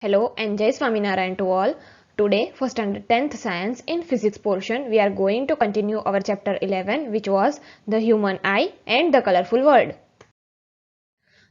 Hello and Jai Swaminarayan to all. Today for standard 10th science in physics portion we are going to continue our chapter 11 which was the human eye and the colorful world.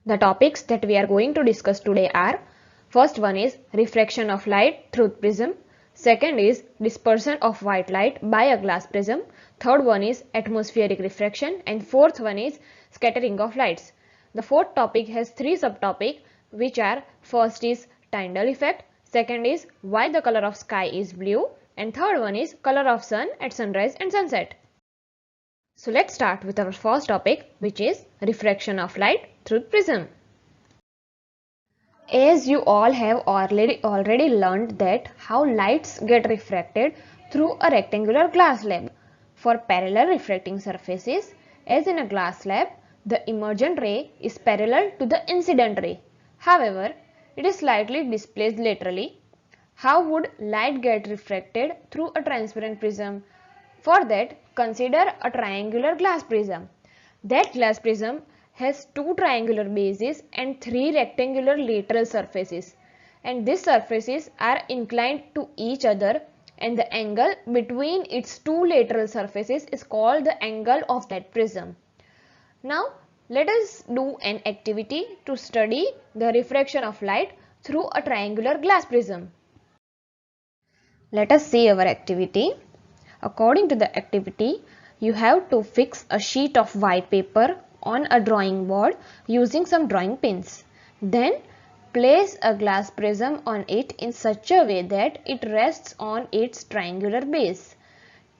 The topics that we are going to discuss today are: first one is refraction of light through prism, second is dispersion of white light by a glass prism, third one is atmospheric refraction, and fourth one is scattering of lights. The fourth topic has three subtopics which are: first is Tyndall effect, second is why the color of sky is blue, and third one is color of sun at sunrise and sunset. So let's start with our first topic, which is refraction of light through prism. As you all have already learned that how lights get refracted through a rectangular glass slab. For parallel refracting surfaces, as in a glass slab, the emergent ray is parallel to the incident ray. However, it is slightly displaced laterally. How would light get refracted through a transparent prism? For that, consider a triangular glass prism. That glass prism has two triangular bases and three rectangular lateral surfaces, and these surfaces are inclined to each other, and the angle between its two lateral surfaces is called the angle of that prism. Now let us do an activity to study the refraction of light through a triangular glass prism. Let us see our activity. According to the activity, you have to fix a sheet of white paper on a drawing board using some drawing pins. Then place a glass prism on it in such a way that it rests on its triangular base.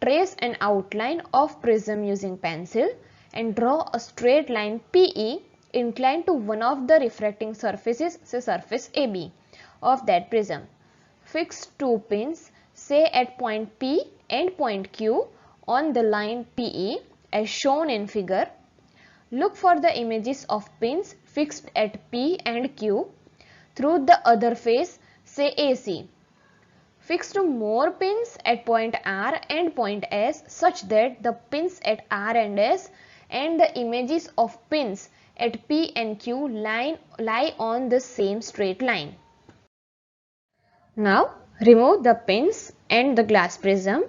Trace an outline of prism using pencil and draw a straight line PE inclined to one of the refracting surfaces, say surface AB, of that prism. Fix two pins, say at point P and point Q, on the line PE as shown in figure. Look for the images of pins fixed at P and Q through the other face, say AC. Fix two more pins at point R and point S such that the pins at R and S and the images of pins at P and Q lie on the same straight line. Now remove the pins and the glass prism.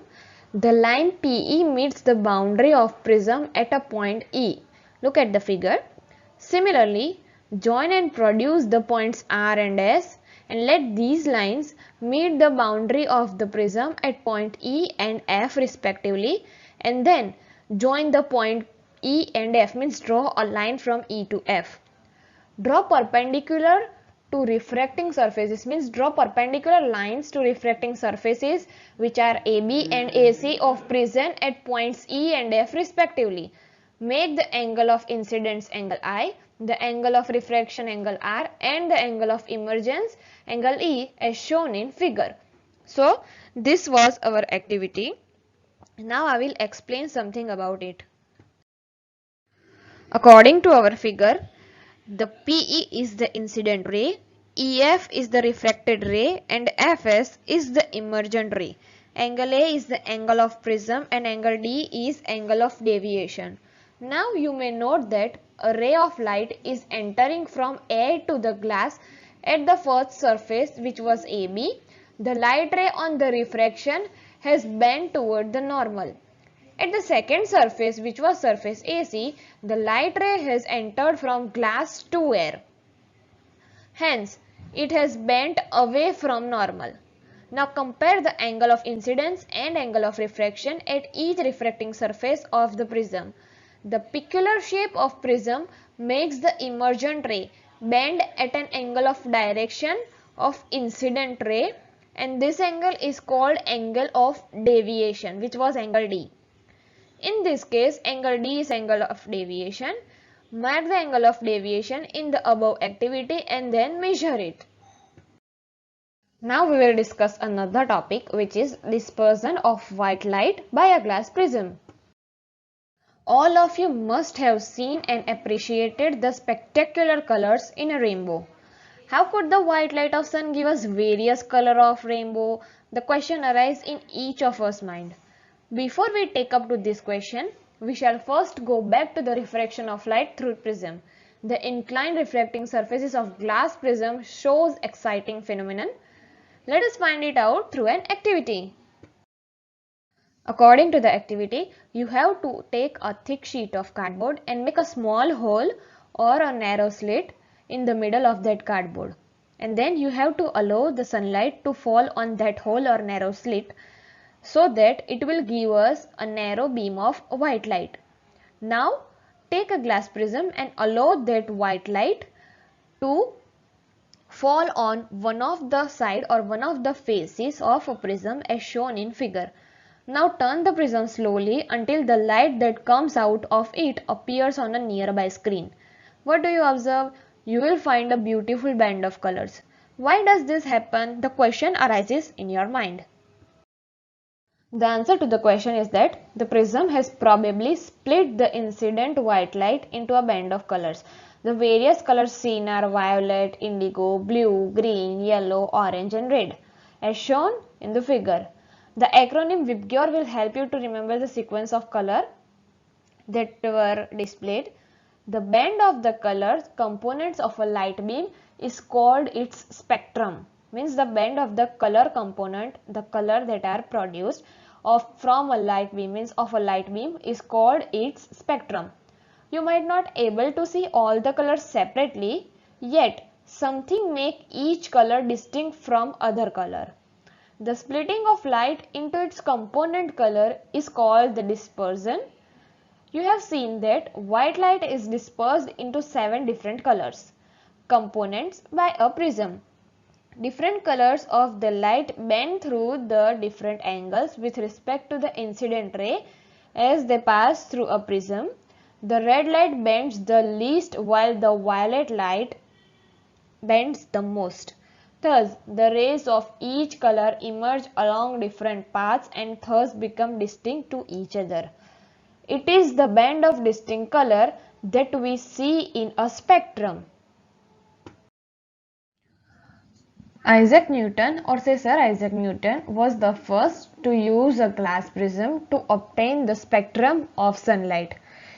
The line PE meets the boundary of prism at a point E. Look at the figure. Similarly, join and produce the points R and S and let these lines meet the boundary of the prism at point E and F respectively, and then join the point E and F, means draw a line from E to F. Draw perpendicular to refracting surfaces, means draw perpendicular lines to refracting surfaces which are AB and AC of prism at points E and F respectively. Make the angle of incidence angle I, the angle of refraction angle R, and the angle of emergence angle E as shown in figure. So this was our activity. Now I will explain something about it. According to our figure, the PE is the incident ray, EF is the refracted ray, and FS is the emergent ray. Angle A is the angle of prism and angle D is angle of deviation. Now you may note that a ray of light is entering from air to the glass at the first surface, which was AB. The light ray on the refraction has bent toward the normal. At the second surface, which was surface AC, the light ray has entered from glass to air. Hence, it has bent away from normal. Now compare the angle of incidence and angle of refraction at each refracting surface of the prism. The peculiar shape of prism makes the emergent ray bend at an angle of direction of incident ray, and this angle is called angle of deviation, which was angle D. In this case, angle D is angle of deviation. Mark the angle of deviation in the above activity and then measure it. Now we will discuss another topic, which is dispersion of white light by a glass prism. All of you must have seen and appreciated the spectacular colors in a rainbow. How could the white light of sun give us various colors of rainbow? The question arises in each of us mind. Before we take up to this question, we shall first go back to the refraction of light through prism. The inclined refracting surfaces of glass prism shows exciting phenomenon. Let us find it out through an activity. According to the activity, you have to take a thick sheet of cardboard and make a small hole or a narrow slit in the middle of that cardboard. And then you have to allow the sunlight to fall on that hole or narrow slit so that it will give us a narrow beam of white light. Now take a glass prism and allow that white light to fall on one of the side or one of the faces of a prism as shown in figure. Now turn the prism slowly until the light that comes out of it appears on a nearby screen. What do you observe? You will find a beautiful band of colors. Why does this happen? The question arises in your mind. The answer to the question is that the prism has probably split the incident white light into a band of colors. The various colors seen are violet, indigo, blue, green, yellow, orange and red as shown in the figure. The acronym VIBGYOR will help you to remember the sequence of color that were displayed. The band of the colors components of a light beam is called its spectrum. Means the band of the color component, the color that are produced from a light beam is called its spectrum. You might not able to see all the colors separately, yet something make each color distinct from other color. The splitting of light into its component color is called the dispersion. You have seen that white light is dispersed into 7 different colors, components by a prism. Different colors of the light bend through the different angles with respect to the incident ray as they pass through a prism. The red light bends the least while the violet light bends the most. Thus, the rays of each color emerge along different paths and thus become distinct to each other. It is the band of distinct color that we see in a spectrum. Isaac Newton, or say Sir Isaac Newton, was the first to use a glass prism to obtain the spectrum of sunlight.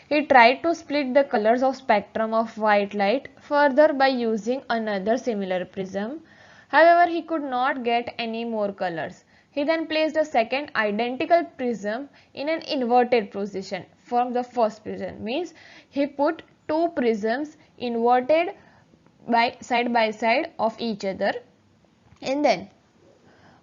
He tried to split the colors of spectrum of white light further by using another similar prism. However, he could not get any more colors. He then placed a second identical prism in an inverted position from the first prism. Means he put two prisms inverted by side of each other, and then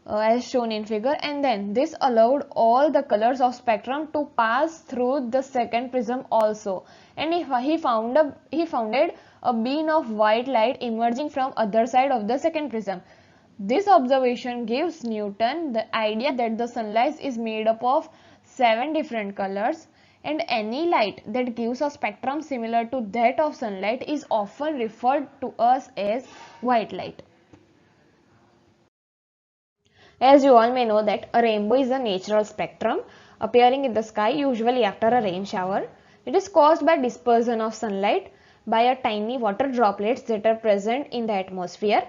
as shown in figure, and then this allowed all the colors of spectrum to pass through the second prism also, and he founded a beam of white light emerging from other side of the second prism. This observation gives Newton the idea that the sunlight is made up of 7 different colors, and any light that gives a spectrum similar to that of sunlight is often referred to us as white light. As you all may know that a rainbow is a natural spectrum appearing in the sky usually after a rain shower. It is caused by dispersion of sunlight by a tiny water droplets that are present in the atmosphere.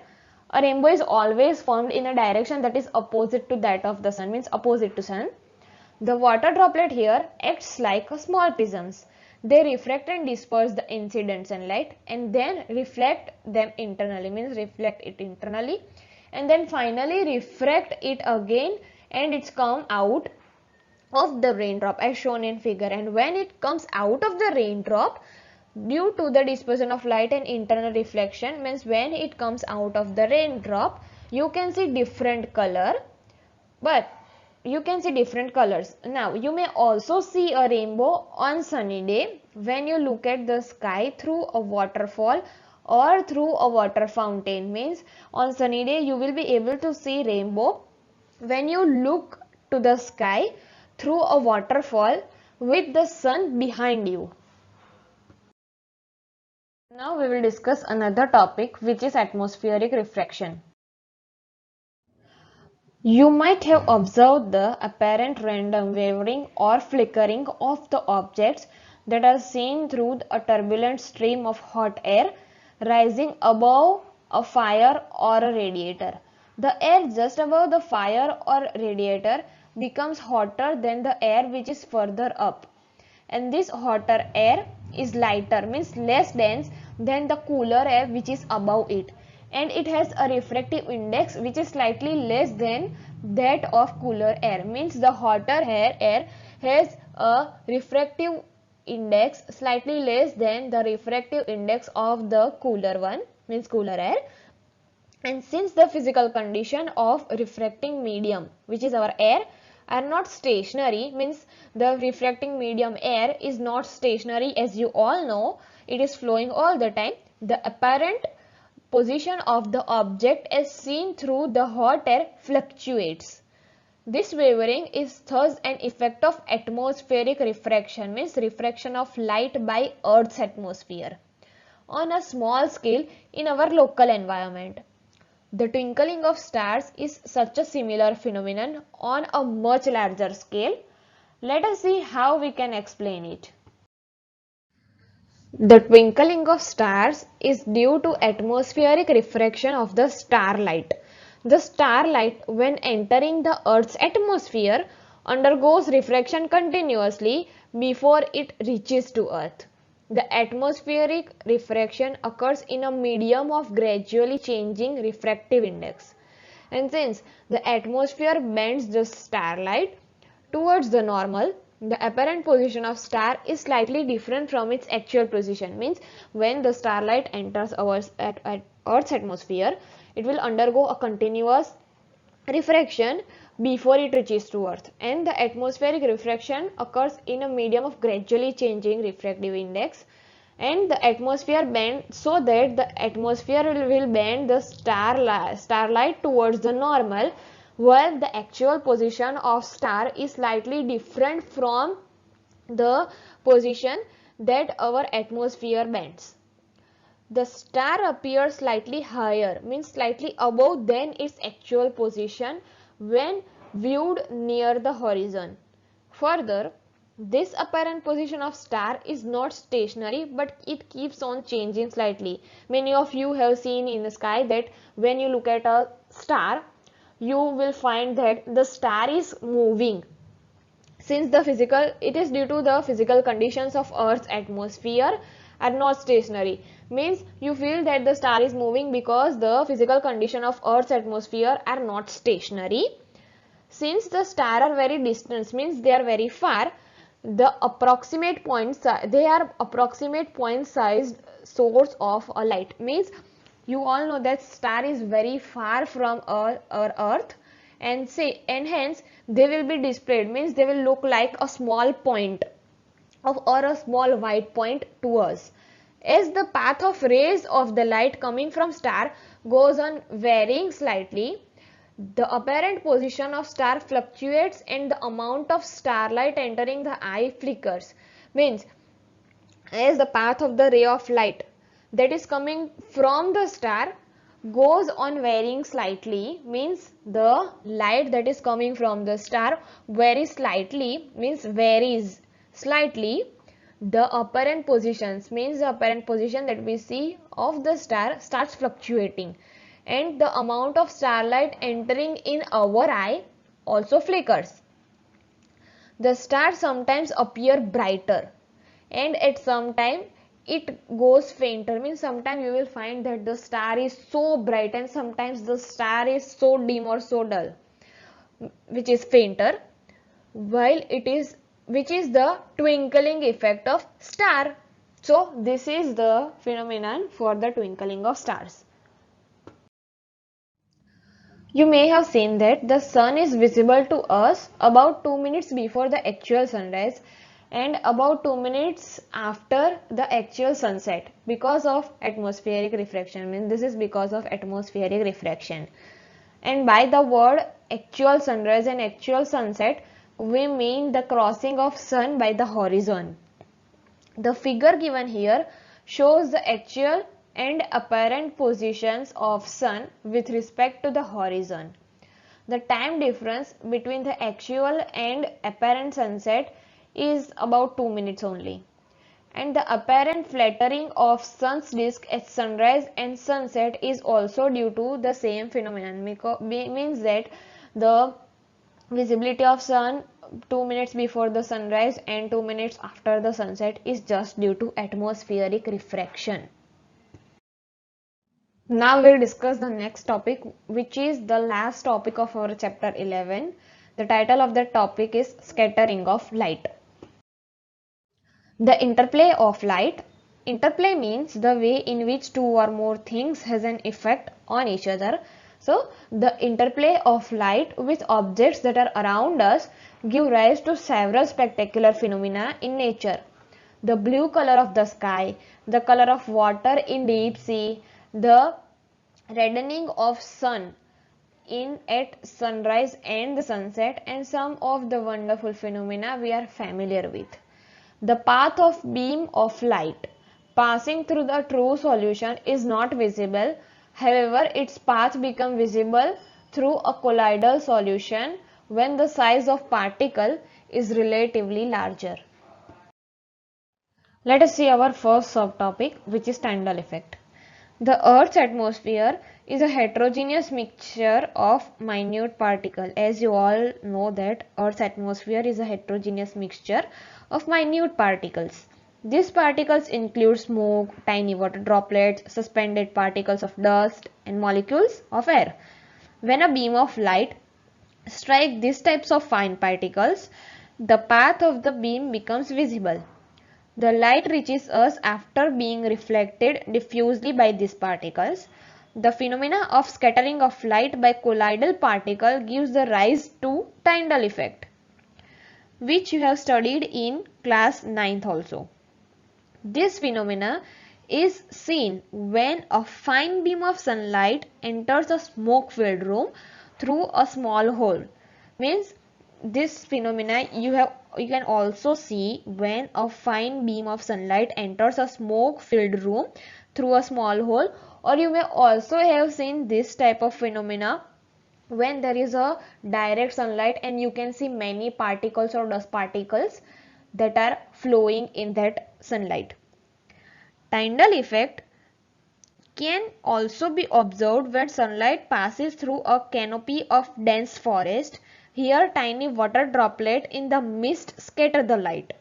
A rainbow is always formed in a direction that is opposite to that of the sun, means opposite to sun. The water droplet here acts like a small prisms. They refract and disperse the incident sunlight and then reflect them internally, means reflect it internally, and then finally refract it again, and it's come out of the raindrop as shown in figure. And when it comes out of the raindrop, due to the dispersion of light and internal reflection, means when it comes out of the raindrop, you can see different color, but you can see different colors. Now you may also see a rainbow on sunny day when you look at the sky through a waterfall or through a water fountain. Means on sunny day you will be able to see rainbow when you look to the sky through a waterfall with the sun behind you. Now we will discuss another topic, which is atmospheric refraction. You might have observed the apparent random wavering or flickering of the objects that are seen through a turbulent stream of hot air rising above a fire or a radiator. The air just above the fire or radiator becomes hotter than the air which is further up, and this hotter air is lighter, means less dense than the cooler air which is above it, and it has a refractive index which is slightly less than that of cooler air. Means the hotter air has a refractive index slightly less than the refractive index of the cooler one, means cooler air. And since the physical condition of refracting medium, which is our air, are not stationary, means the refracting medium air is not stationary, as you all know, it is flowing all the time. The apparent position of the object as seen through the hot air fluctuates. This wavering is thus an effect of atmospheric refraction, means refraction of light by Earth's atmosphere on a small scale in our local environment. The twinkling of stars is such a similar phenomenon on a much larger scale. Let us see how we can explain it. The twinkling of stars is due to atmospheric refraction of the starlight. The starlight, when entering the Earth's atmosphere, undergoes refraction continuously before it reaches to Earth. The atmospheric refraction occurs in a medium of gradually changing refractive index. And since the atmosphere bends the starlight towards the normal, the apparent position of star is slightly different from its actual position. Means when the starlight enters our Earth's atmosphere, it will undergo a continuous refraction before it reaches to Earth, and the atmospheric refraction occurs in a medium of gradually changing refractive index, and the atmosphere bends so that the atmosphere will bend the starlight towards the normal, while the actual position of star is slightly different from the position that our atmosphere bends. The star appears slightly higher, means slightly above than its actual position when viewed near the horizon. Further, this apparent position of star is not stationary, but it keeps on changing slightly. Many of you have seen in the sky that when you look at a star, you will find that the star is moving. Since it is due to the physical conditions of Earth's atmosphere are not stationary. Means you feel that the star is moving because the physical condition of Earth's atmosphere are not stationary. Since the stars are very distant, means they are very far, they are approximate point sized source of a light. Means you all know that star is very far from our Earth, and hence they will be displayed, means they will look like a small point or a small white point to us. As the path of rays of the light coming from star goes on varying slightly, the apparent position of star fluctuates and the amount of starlight entering the eye flickers. Means as the path of the ray of light that is coming from the star goes on varying slightly, means the light that is coming from the star varies slightly, means varies slightly, the apparent positions, means the apparent position that we see of the star starts fluctuating, and the amount of starlight entering in our eye also flickers. The stars sometimes appear brighter, and at some time it goes fainter, means sometimes you will find that the star is so bright and sometimes the star is so dim or so dull, which is fainter, which is the twinkling effect of star. So this is the phenomenon for the twinkling of stars. You may have seen that the sun is visible to us about 2 minutes before the actual sunrise and about 2 minutes after the actual sunset because of atmospheric refraction. Means this is because of atmospheric refraction. And by the word actual sunrise and actual sunset, we mean the crossing of sun by the horizon. The figure given here shows the actual and apparent positions of sun with respect to the horizon. The time difference between the actual and apparent sunset is about 2 minutes only. And the apparent flattering of sun's disk at sunrise and sunset is also due to the same phenomenon. Means that the visibility of sun 2 minutes before the sunrise and 2 minutes after the sunset is just due to atmospheric refraction. Now we'll discuss the next topic, which is the last topic of our chapter 11. The title of the topic is scattering of light. The interplay of light. Interplay means the way in which two or more things has an effect on each other. So the interplay of light with objects that are around us give rise to several spectacular phenomena in nature. The blue color of the sky, the color of water in deep sea, the reddening of sun in at sunrise and the sunset, and some of the wonderful phenomena we are familiar with. The path of beam of light passing through the true solution is not visible. However, its path becomes visible through a colloidal solution when the size of particle is relatively larger. Let us see our first subtopic, which is Tyndall effect. The Earth's atmosphere is a heterogeneous mixture of minute particles. As you all know that Earth's atmosphere is a heterogeneous mixture of minute particles. These particles include smoke, tiny water droplets, suspended particles of dust, and molecules of air. When a beam of light strikes these types of fine particles, the path of the beam becomes visible. The light reaches us after being reflected diffusely by these particles. The phenomena of scattering of light by colloidal particle gives the rise to Tyndall effect, which you have studied in class 9th also. This phenomena is seen when a fine beam of sunlight enters a smoke-filled room through a small hole. Means this phenomena you can also see when a fine beam of sunlight enters a smoke-filled room through a small hole, or you may also have seen this type of phenomena when there is a direct sunlight and you can see many particles or dust particles that are flowing in that sunlight. Tyndall effect can also be observed when sunlight passes through a canopy of dense forest. Here tiny water droplets in the mist scatter the light.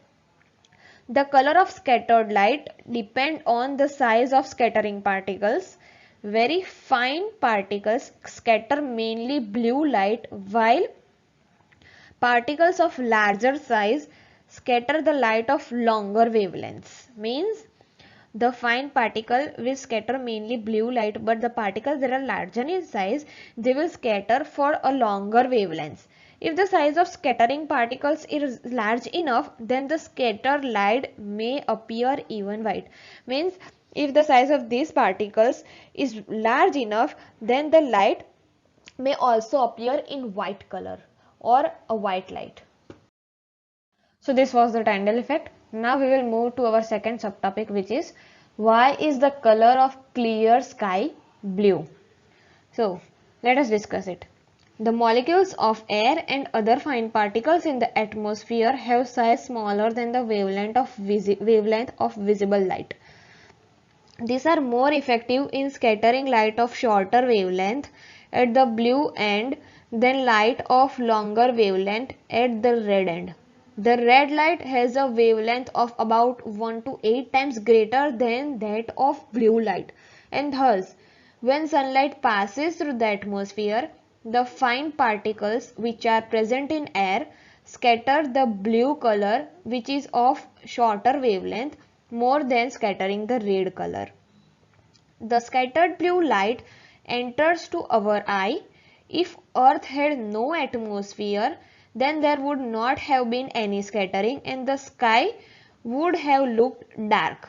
The color of scattered light depends on the size of scattering particles. Very fine particles scatter mainly blue light, while particles of larger size scatter the light of longer wavelengths. Means the fine particle will scatter mainly blue light, but the particles that are larger in size, they will scatter for a longer wavelength. If the size of scattering particles is large enough, then the scattered light may appear even white. Means if the size of these particles is large enough, then the light may also appear in white color or a white light. So this was the Tyndall effect. Now we will move to our second subtopic, which is why is the color of clear sky blue? So let us discuss it. The molecules of air and other fine particles in the atmosphere have size smaller than the wavelength of visible light. These are more effective in scattering light of shorter wavelength at the blue end than light of longer wavelength at the red end. The red light has a wavelength of about 1 to 8 times greater than that of blue light, and thus when sunlight passes through the atmosphere, the fine particles which are present in air scatter the blue color, which is of shorter wavelength, more than scattering the red color. The scattered blue light enters to our eye. If Earth had no atmosphere, then there would not have been any scattering and the sky would have looked dark.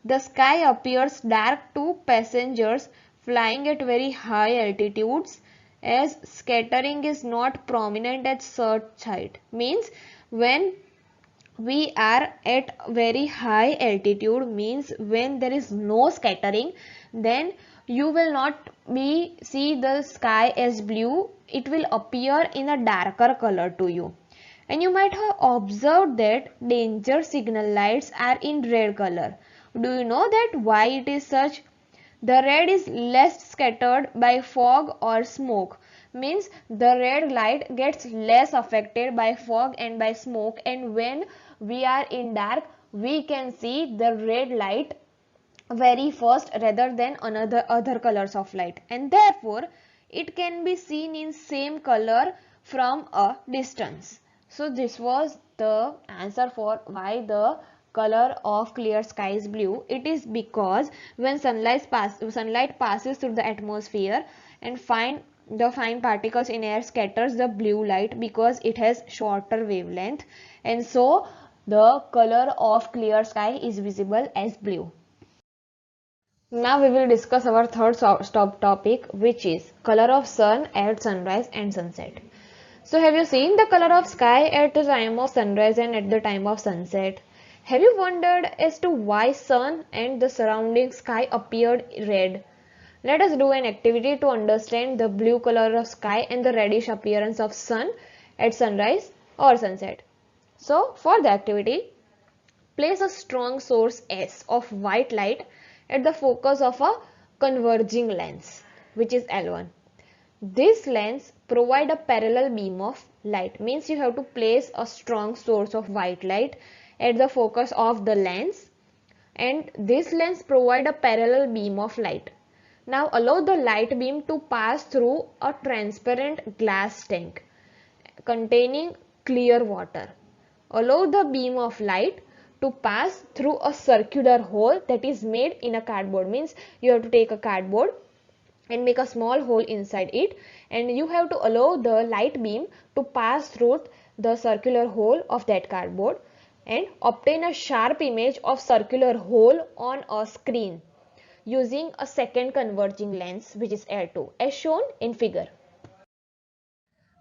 The sky appears dark to passengers flying at very high altitudes, as scattering is not prominent at such height. Means when we are at very high altitude, means when there is no scattering, then you will not be see the sky as blue, it will appear in a darker color to you. And you might have observed that danger signal lights are in red color. Do you know that why it is such? The red is less scattered by fog or smoke. Means the red light gets less affected by fog and by smoke, and when we are in dark we can see the red light very first rather than another other colors of light, and therefore it can be seen in same color from a distance. So this was the answer for why the color of clear sky is blue. It is because when sunlight passes through the atmosphere and the fine particles in air scatters the blue light because it has shorter wavelength, and so the color of clear sky is visible as blue. Now we will discuss our third stop topic, which is color of sun at sunrise and sunset. So have you seen the color of sky at the time of sunrise and at the time of sunset? Have you wondered as to why sun and the surrounding sky appeared red? Let us do an activity to understand the blue color of sky and the reddish appearance of sun at sunrise or sunset. So for the activity, place a strong source S of white light at the focus of a converging lens, which is L1. This lens provide a parallel beam of light, means you have to place a strong source of white light at the focus of the lens, and this lens provide a parallel beam of light. Now allow the light beam to pass through a transparent glass tank containing clear water. Allow the beam of light to pass through a circular hole that is made in a cardboard, means you have to take a cardboard and make a small hole inside it, and you have to allow the light beam to pass through the circular hole of that cardboard and obtain a sharp image of circular hole on a screen using a second converging lens, which is L2, as shown in figure.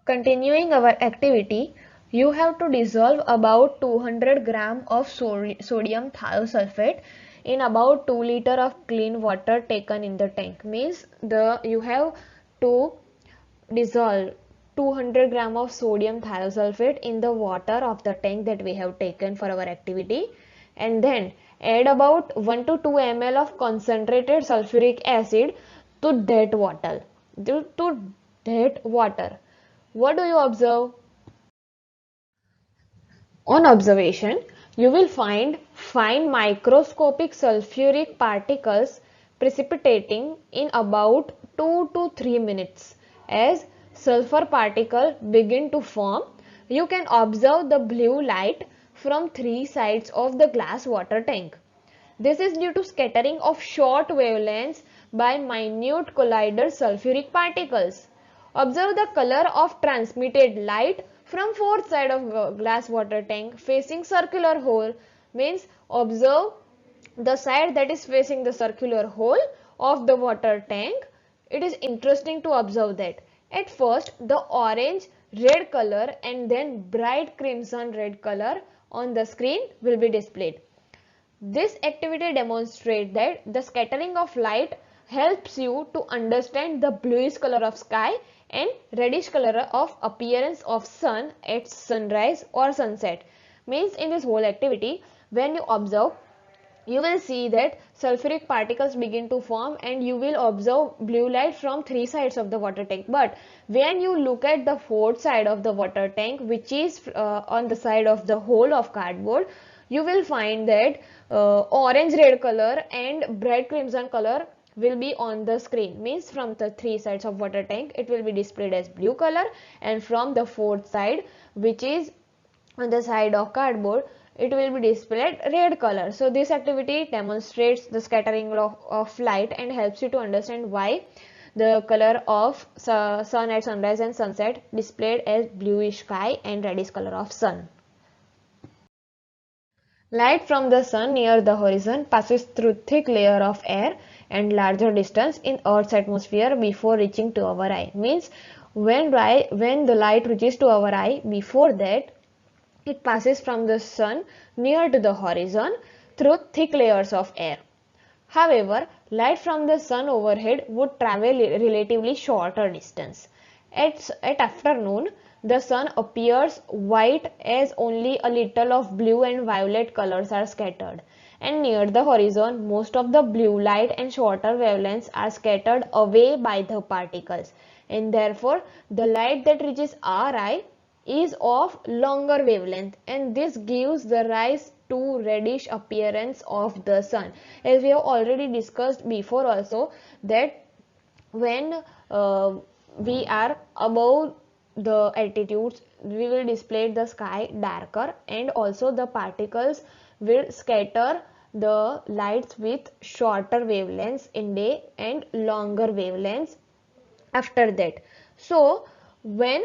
Continuing our activity, you have to dissolve about 200 gram of sodium thiosulfate in about 2 liter of clean water taken in the tank. Means you have to dissolve 200 gram of sodium thiosulfate in the water of the tank that we have taken for our activity, and then add about 1 to 2 ml of concentrated sulfuric acid to that water. What do you observe? On observation, you will find fine microscopic sulfuric particles precipitating in about 2 to 3 minutes. As sulfur particles begin to form, you can observe the blue light from three sides of the glass water tank. This is due to scattering of short wavelengths by minute collider sulfuric particles. Observe the color of transmitted light from fourth side of glass water tank facing circular hole, means observe the side that is facing the circular hole of the water tank. It is interesting to observe that at first the orange red color and then bright crimson red color on the screen will be displayed. This activity demonstrates that the scattering of light helps you to understand the bluish color of sky and reddish color of appearance of sun at sunrise or sunset. Means in this whole activity, when you observe, you will see that sulfuric particles begin to form and you will observe blue light from three sides of the water tank. But when you look at the fourth side of the water tank, which is on the side of the hole of cardboard, you will find that orange red color and bright crimson color will be on the screen. Means from the three sides of water tank it will be displayed as blue color, and from the fourth side, which is on the side of cardboard, it will be displayed red color. So this activity demonstrates the scattering of light and helps you to understand why the color of sun at sunrise and sunset displayed as bluish sky and reddish color of sun. Light from the sun near the horizon passes through thick layer of air and larger distance in Earth's atmosphere before reaching to our eye. Means when the light reaches to our eye, before that it passes from the sun near to the horizon through thick layers of air. However, light from the sun overhead would travel relatively shorter distance. At afternoon, the sun appears white as only a little of blue and violet colors are scattered. And near the horizon, most of the blue light and shorter wavelengths are scattered away by the particles. And therefore, the light that reaches our eye is of longer wavelength, and this gives the rise to reddish appearance of the sun. As we have already discussed before also, that when we are above the altitudes, we will display the sky darker, and also the particles will scatter the lights with shorter wavelengths in day and longer wavelengths after that. So when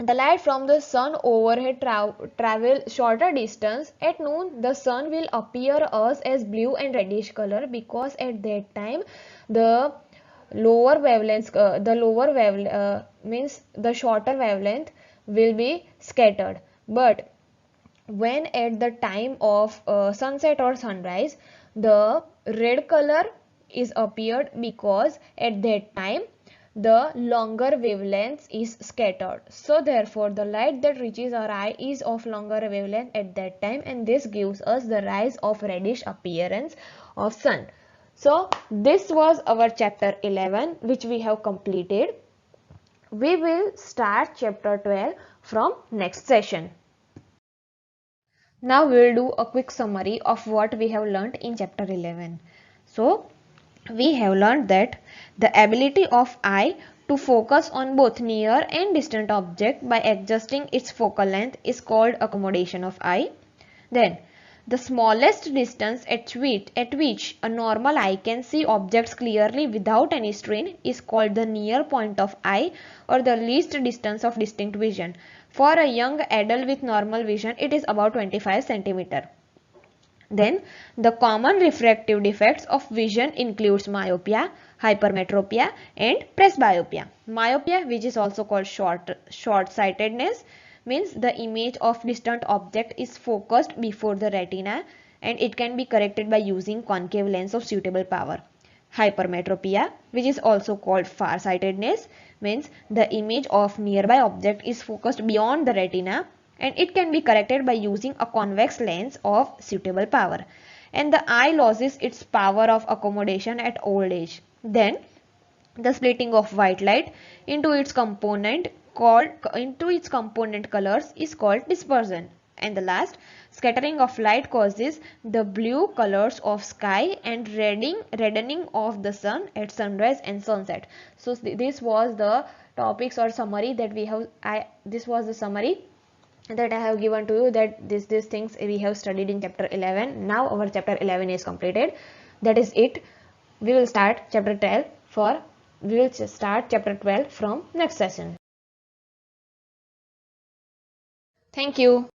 the light from the sun overhead travel shorter distance, at noon the sun will appear us as blue and reddish color, because at that time the lower wavelengths, means the shorter wavelength will be scattered. But when at the time of sunset or sunrise, the red color is appeared, because at that time the longer wavelength is scattered. So therefore the light that reaches our eye is of longer wavelength at that time, and this gives us the rise of reddish appearance of sun. So this was our chapter 11, which we have completed. We will start chapter 12 from next session. Now we will do a quick summary of what we have learnt in chapter 11. So we have learnt that the ability of eye to focus on both near and distant object by adjusting its focal length is called accommodation of eye. Then the smallest distance at which a normal eye can see objects clearly without any strain is called the near point of eye, or the least distance of distinct vision. For a young adult with normal vision, it is about 25 cm. Then the common refractive defects of vision includes myopia, hypermetropia and presbyopia. Myopia, which is also called short-sightedness, means the image of distant object is focused before the retina, and it can be corrected by using concave lens of suitable power. Hypermetropia, which is also called farsightedness, means the image of nearby object is focused beyond the retina, and it can be corrected by using a convex lens of suitable power. And the eye loses its power of accommodation at old age. Then the splitting of white light into its component colors is called dispersion. And the last, scattering of light causes the blue colors of sky and reddening of the sun at sunrise and sunset. So this was the topics or summary that we have. This was the summary that I have given to you, that these things we have studied in chapter 11. Now our chapter 11 is completed. That is it. We will start chapter 12 from next session. Thank you.